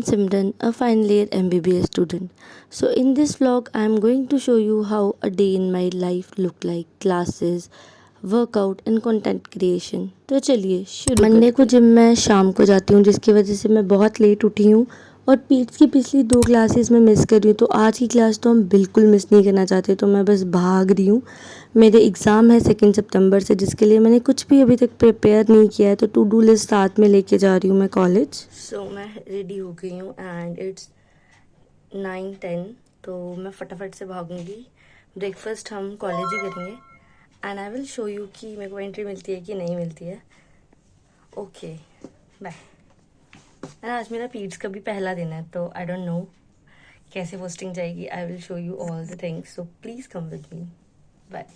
Simran, a final year MBBS student. So in this vlog, I am going to show you how a day in my life look like, classes, workout and content creation. तो चलिए शुरू Monday को gym मैं शाम को जाती हूँ, जिसकी वजह से मैं बहुत लेट उठी हूँ और पीट्स की पिछली 2 क्लासेस मैं मिस कर रही हूँ। तो आज की क्लास तो हम बिल्कुल मिस नहीं करना चाहते, तो मैं बस भाग रही हूँ। मेरे एग्ज़ाम है 2 सितंबर से, जिसके लिए मैंने कुछ भी अभी तक प्रिपेयर नहीं किया है, तो टू डू लिस्ट साथ में लेके जा रही हूँ मैं कॉलेज। सो मैं रेडी हो गई हूँ एंड इट्स 9:10, तो मैं फटाफट से भागूंगी। ब्रेकफास्ट हम कॉलेज ही करेंगे and I will show you कि मेरे को एंट्री मिलती है कि नहीं मिलती है। Okay bye. एंड आज मेरा पीट्स का भी पहला दिन है, तो आई डोंट नो कैसे पोस्टिंग जाएगी। I will show you all the things, so please come with me. Bye.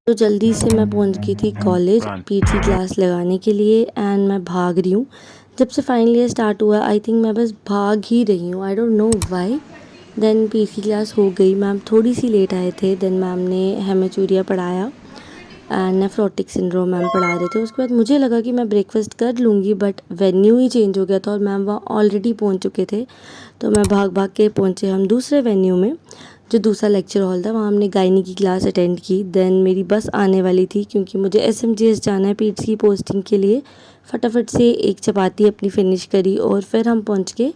तो जल्दी से मैं पहुंच गई थी कॉलेज पीटी की क्लास लगाने के लिए एंड मैं भाग रही हूँ। जब से फाइनल ईयर स्टार्ट हुआ आई थिंक मैं बस भाग ही रही हूँ, I don't know why. Then PT की क्लास हो गई, मैम थोड़ी सी लेट आए थे। देन मैम ने हेमेचूरिया पढ़ाया एंड नेफ्रोटिक सिंड्रोम मैम पढ़ा रहे थे। उसके बाद मुझे लगा कि मैं ब्रेकफास्ट कर लूँगी, बट वेन्यू ही चेंज हो गया था और मैम वहाँ ऑलरेडी पहुँच चुके थे। तो मैं भाग भाग के पहुँचे हम दूसरे वेन्यू में, जो दूसरा लेक्चर हॉल था। वहाँ हमने गायनी की क्लास अटेंड की। देन मेरी बस आने वाली थी क्योंकि मुझे SMGS जाना है पीट्स की पोस्टिंग के लिए। फटाफट से एक चपाती अपनी फिनिश करी और फिर हम पहुँच के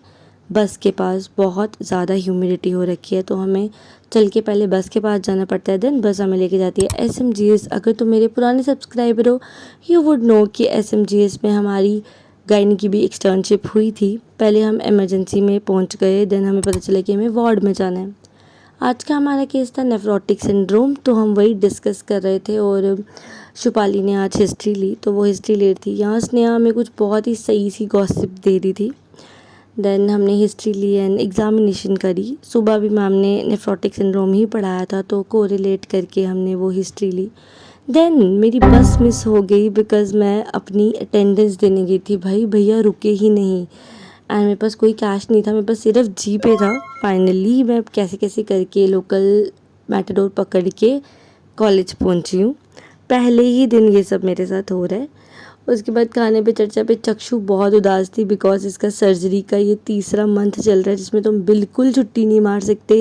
बस के पास। बहुत ज़्यादा ह्यूमिडिटी हो रखी है, तो हमें चल के पहले बस के पास जाना पड़ता है, देन बस हमें लेके जाती है SMGS। अगर तो मेरे पुराने सब्सक्राइबर हो, यू वुड नो कि SMGS में हमारी गायनी की भी एक्सटर्नशिप हुई थी। पहले हम इमरजेंसी में पहुंच गए, देन हमें पता चला कि हमें वार्ड में जाना है। आज का हमारा केस था नेफ्रोटिक सिंड्रोम, तो हम वही डिस्कस कर रहे थे। और शुपाली ने आज हिस्ट्री ली, तो वो हिस्ट्री ले रही थी। यहाँ स्नेहा हमें कुछ बहुत ही सही सी गॉसिप दे रही थी। देन हमने हिस्ट्री ली एंड एग्ज़ामिनेशन करी। सुबह भी मैम ने नेफ्रोटिक सिंड्रोम ही पढ़ाया था, तो कोरिलेट करके हमने वो हिस्ट्री ली। देन मेरी बस मिस हो गई बिकॉज़ मैं अपनी अटेंडेंस देने गई थी। भाई भैया रुके ही नहीं एंड मेरे पास कोई कैश नहीं था, मेरे पास सिर्फ जीपे था। फाइनली मैं कैसे कैसे करके लोकल मैटाडोर पकड़ के कॉलेज पहुंची हूँ। पहले ही दिन ये सब मेरे साथ हो रहा है। उसके बाद खाने पे चर्चा पे चक्षु बहुत उदास थी बिकॉज इसका सर्जरी का ये 3रा मंथ चल रहा है, जिसमें तुम बिल्कुल छुट्टी नहीं मार सकते।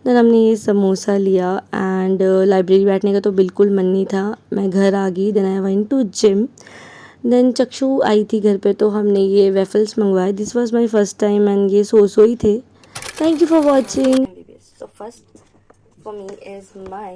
देन हमने ये समोसा लिया एंड लाइब्रेरी बैठने का तो बिल्कुल मन नहीं था। मैं घर आ गई। Then I went to gym. Then Chakshu आई थी घर पे, तो हमने ये वेफल्स मंगवाए। This was my first time and ये सो ही थे। Thank you for watching. So first for me is my